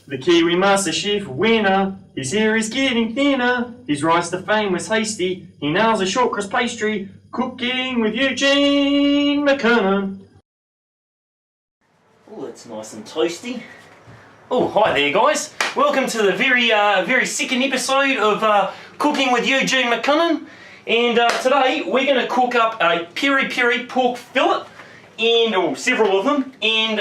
The Kiwi Master Chef winner, his hair is getting thinner, his rise to fame was hasty, he nails a short crust pastry, cooking with Eugene McKunnon. Oh, that's nice and toasty. Oh, hi there guys. Welcome to the very second episode of Cooking with Eugene McKunnon. And today we're going to cook up a peri-peri pork fillet, and several of them, and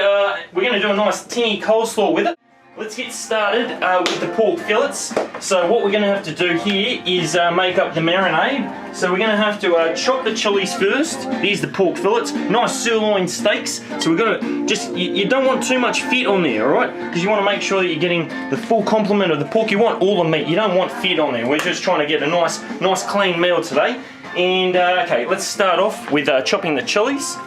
we're going to do a nice tinny coleslaw with it. Let's get started with the pork fillets. So what we're going to have to do here is make up the marinade. So we're going to have to chop the chilies first. These are the pork fillets, nice sirloin steaks. So we've got to just, you don't want too much fat on there, alright? Because you want to make sure that you're getting the full complement of the pork. You want all the meat, you don't want fat on there. We're just trying to get a nice clean meal today. And okay, let's start off with chopping the chilies.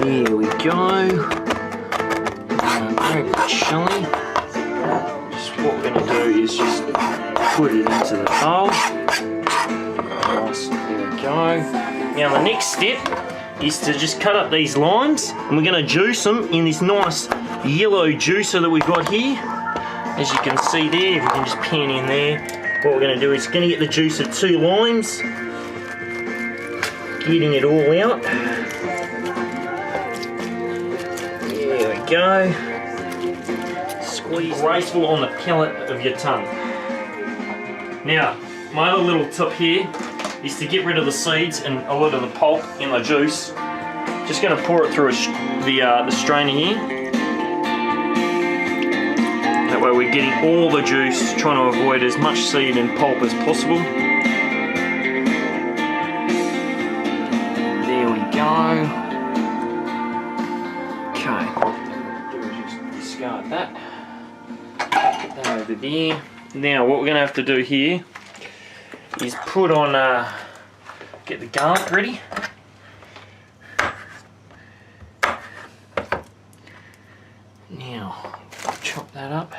There we go. Grab the chili. Just what we're going to do is just put it into the bowl. Nice. There we go. Now the next step is to just cut up these limes, and we're going to juice them in this nice yellow juicer that we've got here. As you can see there, if you can just pan in there, what we're going to do is going to get the juice of 2 limes, getting it all out. There we go. Squeeze graceful on the palate of your tongue. Now, my other little tip here is to get rid of the seeds and a lot of the pulp in the juice. Just going to pour it through the strainer here. That way we're getting all the juice, trying to avoid as much seed and pulp as possible. There we go. Okay. Just discard that. Put that over there. Now what we're going to have to do here is put on, get the garlic ready. Now, chop that up.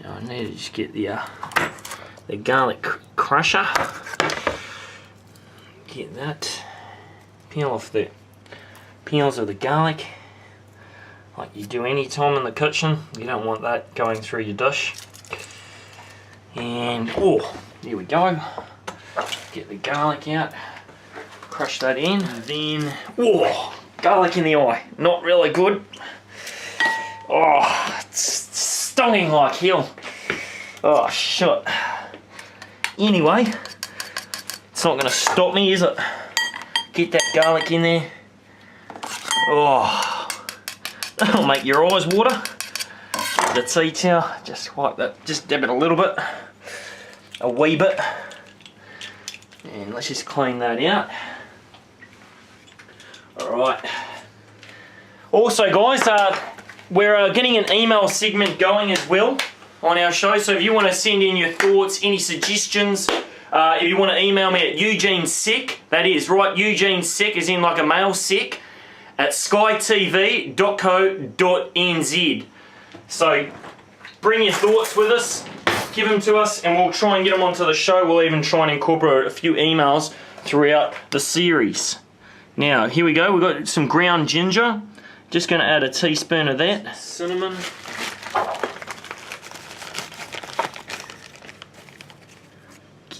Now I need to just get the garlic crusher. Get that. Peel off the peels of the garlic, like you do any time in the kitchen. You don't want that going through your dish. And there we go. Get the garlic out. Crush that in. And then, garlic in the eye. Not really good. Oh, it's stinging like hell. Oh, shit. Anyway, it's not going to stop me, is it? Get that garlic in there. Oh, that'll make your eyes water. The tea towel, just wipe that, just dab it a little bit. A wee bit. And let's just clean that out. Alright. Also, guys, we're getting an email segment going as well on our show, so if you want to send in your thoughts, any suggestions, if you want to email me at eugenesec, that is right, eugenesec is in like a mail sec, at skytv.co.nz. So bring your thoughts with us, give them to us, and we'll try and get them onto the show. We'll even try and incorporate a few emails throughout the series. Now, here we go, we've got some ground ginger. Just going to add a teaspoon of that. Cinnamon.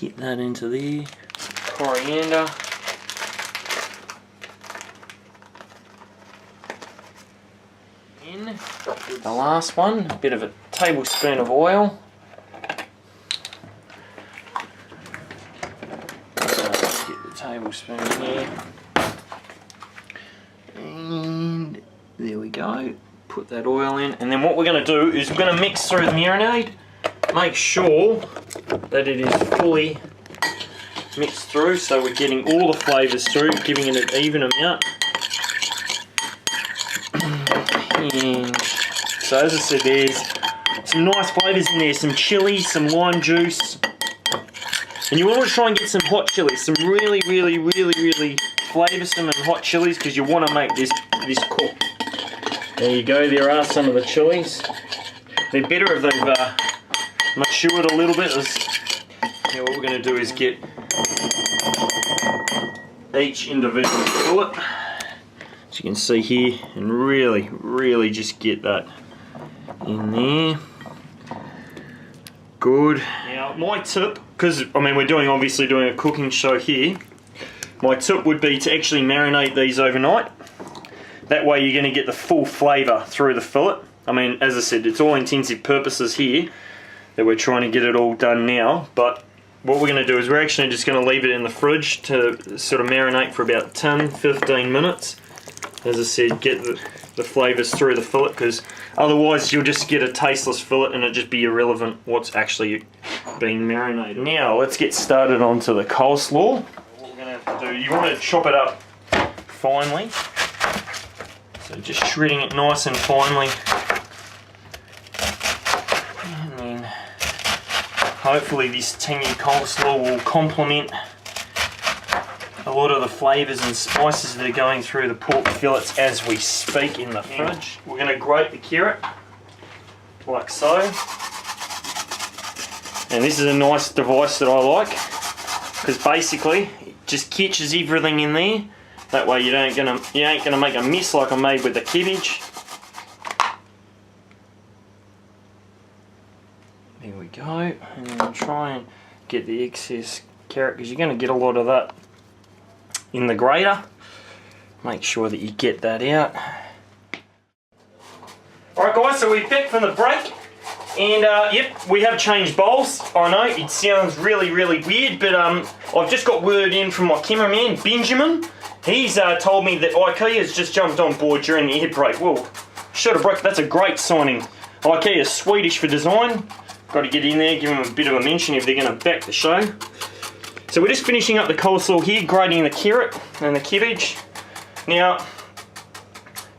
Get that into there. Coriander. In the last one, a bit of a tablespoon of oil. Get the tablespoon here. And there we go. Put that oil in. And then what we're going to do is we're going to mix through the marinade. Make sure that it is fully mixed through, so we're getting all the flavours through, giving it an even amount. And so as I said, there's some nice flavours in there, some chilli, some lime juice. And you want to try and get some hot chilies, some really flavoursome and hot chilies, because you want to make this cook. There you go, there are some of the chilies. They're better if they've matured a little bit. Now what we're going to do is get each individual fillet, as you can see here, and really just get that in there. Good. Now my tip, because I mean we're obviously doing a cooking show here, my tip would be to actually marinate these overnight. That way you're going to get the full flavour through the fillet. I mean, as I said, it's all intensive purposes here that we're trying to get it all done now, but what we're going to do is we're actually just going to leave it in the fridge to sort of marinate for about 10-15 minutes. As I said, get the flavours through the fillet, because otherwise you'll just get a tasteless fillet and it'll just be irrelevant what's actually being marinated. Now let's get started onto the coleslaw. What we're going to have to do, you want to chop it up finely. So just shredding it nice and finely. And then hopefully this tangy coleslaw will complement a lot of the flavours and spices that are going through the pork fillets as we speak in the fridge. We're going to grate the carrot, like so. And this is a nice device that I like, because basically it just catches everything in there. That way you ain't gonna make a mess like I made with the cabbage. There we go. And then try and get the excess carrot, because you're going to get a lot of that in the grater. Make sure that you get that out. Alright guys, so we're back from the break, and yep, we have changed bowls. I know it sounds really weird, but I've just got word in from my cameraman Benjamin. He's told me that IKEA has just jumped on board during the ad break. Well, should have broke. That's a great signing. IKEA is Swedish for design. Got to get in there, give them a bit of a mention if they're going to back the show. So we're just finishing up the coleslaw here, grating the carrot and the cabbage. Now,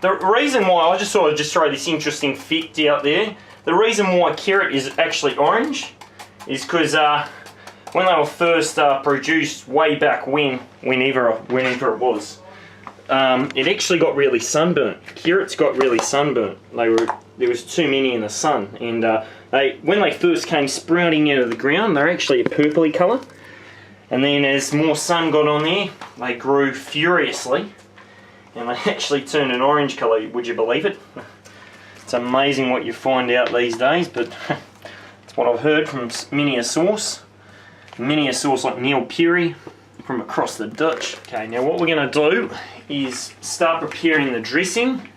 the reason why, I just thought I'd just throw this interesting fact out there. The reason why carrot is actually orange is because when they were first produced way back whenever it was, it actually got really sunburnt. Carrots got really sunburnt. There was too many in the sun, and when they first came sprouting out of the ground, they're actually a purpley colour. And then as more sun got on there, they grew furiously, and they actually turned an orange colour. Would you believe it? It's amazing what you find out these days, but it's what I've heard from many a source. Many a source like Neil Perry from across the ditch. Okay, now what we're going to do is start preparing the dressing.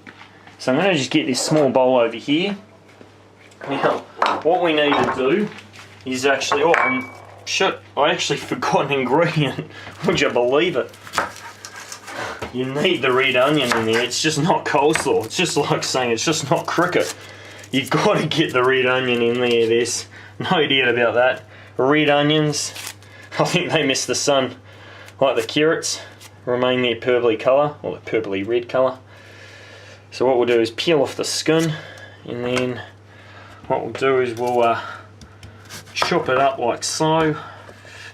So I'm going to just get this small bowl over here. Now, what we need to do is actually, shit, I actually forgot an ingredient. Would you believe it? You need the red onion in there. It's just not coleslaw. It's just like saying it's just not cricket. You've got to get the red onion in there. There's no doubt about that. Red onions, I think they miss the sun. Like the carrots, remain their purpley colour, or the purpley red colour. So what we'll do is peel off the skin, and then what we'll do is we'll chop it up like so.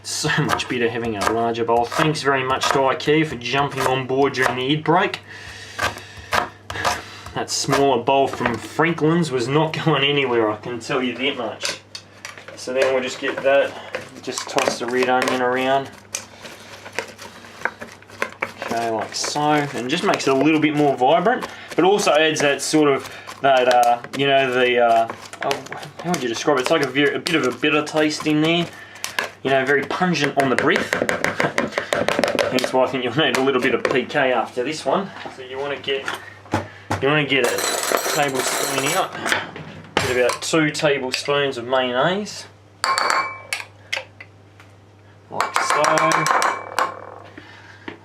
It's so much better having a larger bowl. Thanks very much to IKEA for jumping on board during the ad break. That smaller bowl from Franklin's was not going anywhere, I can tell you that much. So then we'll just get that, just toss the red onion around. Okay, like so, and just makes it a little bit more vibrant, but also adds that sort of, that, you know, how would you describe it? It's like a bit of a bitter taste in there. You know, very pungent on the breath. Hence why I think you'll need a little bit of PK after this one. So you want to get a tablespoon out. Get about 2 tablespoons of mayonnaise. Like so.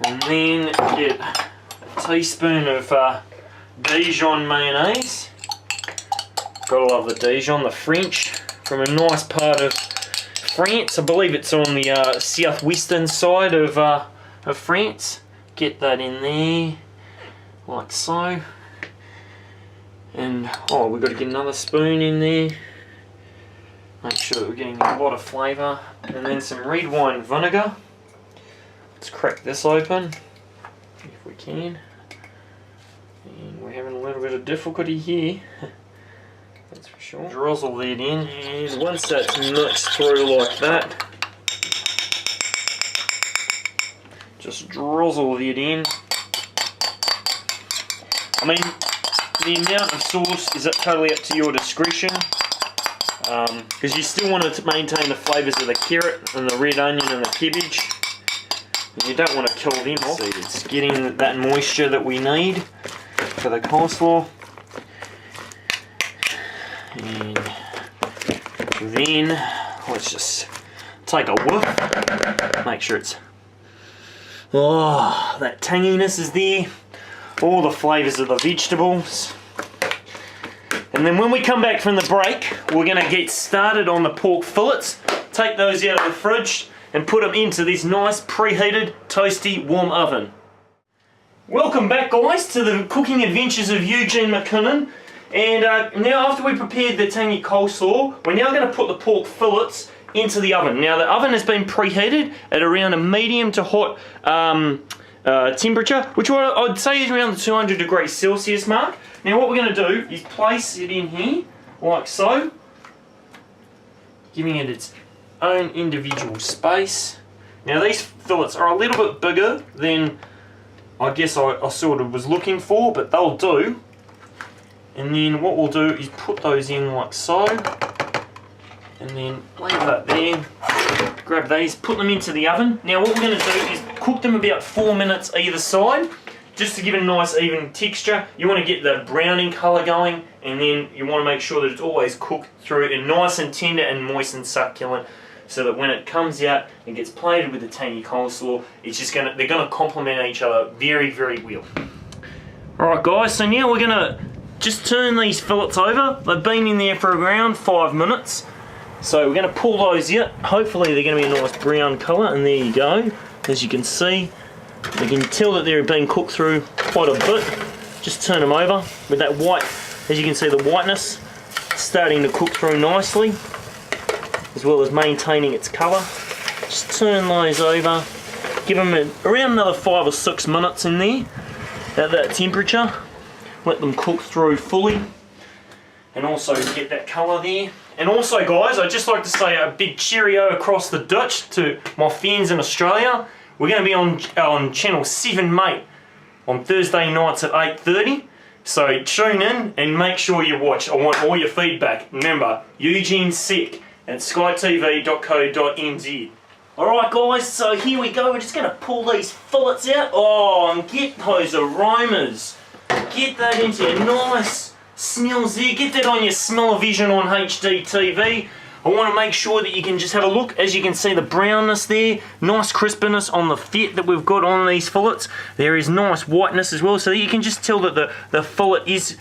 And then get a teaspoon of Dijon mayonnaise. Gotta love the Dijon, the French, from a nice part of France. I believe it's on the southwestern side of France. Get that in there, like so. And we've got to get another spoon in there. Make sure that we're getting a lot of flavour. And then some red wine vinegar. Let's crack this open, if we can. And we're having a little bit of difficulty here. That's for sure. Drizzle that in, and once that's mixed through like that, Just drizzle it in. I mean, the amount of sauce is totally up to your discretion, because you still want to maintain the flavours of the carrot and the red onion and the cabbage. And you don't want to kill them off. So it's getting that moisture that we need for the coleslaw. And then let's just take a whiff, make sure it's, oh, that tanginess is there, all the flavours of the vegetables. And then when we come back from the break, we're going to get started on the pork fillets, take those out of the fridge and put them into this nice preheated, toasty, warm oven. Welcome back guys to the cooking adventures of Eugene McKunnon. And now after we prepared the tangy coleslaw, we're now going to put the pork fillets into the oven. Now the oven has been preheated at around a medium to hot temperature, which I'd say is around the 200 degrees Celsius mark. Now what we're going to do is place it in here, like so, giving it its own individual space. Now these fillets are a little bit bigger than I guess I sort of was looking for, but they'll do. And then what we'll do is put those in like so, and then leave that there, grab these, put them into the oven. Now what we're going to do is cook them about 4 minutes either side, just to give it a nice even texture. You want to get the browning colour going, and then you want to make sure that it's always cooked through and nice and tender and moist and succulent, so that when it comes out and gets plated with the tangy coleslaw, it's just they're gonna complement each other very, very well. Alright guys, so now we're gonna just turn these fillets over. They've been in there for around 5 minutes. So we're gonna pull those out. Hopefully they're gonna be a nice brown colour, and there you go. As you can see, you can tell that they're being cooked through quite a bit. Just turn them over with that white, as you can see the whiteness starting to cook through nicely, as well as maintaining its colour. Just turn those over, give them around another 5 or 6 minutes in there at that temperature. Let them cook through fully, and also get that colour there. And also guys, I'd just like to say a big cheerio across the ditch to my fans in Australia. We're going to be on channel 7 mate on Thursday nights at 8:30. So tune in and make sure you watch. I want all your feedback. Remember, Eugene Sec at skytv.co.nz. Alright guys, so here we go. We're just going to pull these fillets out. Oh, and get those aromas. Get that into your nice smells there. Get that on your smell-o-vision on HD TV. I want to make sure that you can just have a look. As you can see, the brownness there, nice crispiness on the fat that we've got on these fillets. There is nice whiteness as well, so you can just tell that the fillet is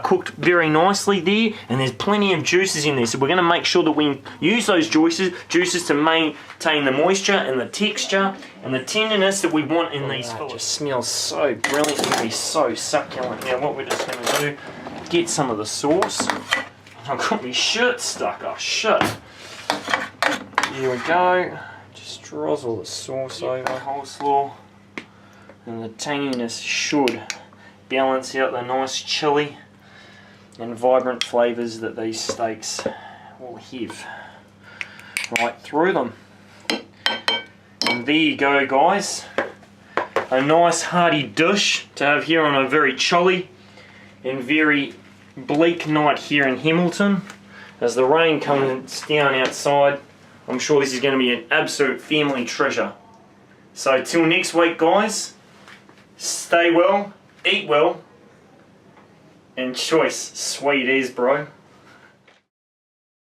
cooked very nicely there, and there's plenty of juices in there. So we're going to make sure that we use those juices to maintain the moisture and the texture and the tenderness that we want in these fillets. It just smells so brilliantly, so succulent. Now what we're just going to do, get some of the sauce. I've got my shirt stuck. Oh shit. Here we go. Just drizzle the sauce over the coleslaw, and the tanginess should balance out the nice chili and vibrant flavours that these steaks will have right through them. And there you go guys. A nice hearty dish to have here on a very chilly and very bleak night here in Hamilton. As the rain comes down outside, I'm sure this is going to be an absolute family treasure. So till next week guys, stay well, eat well, and choice sweet as bro.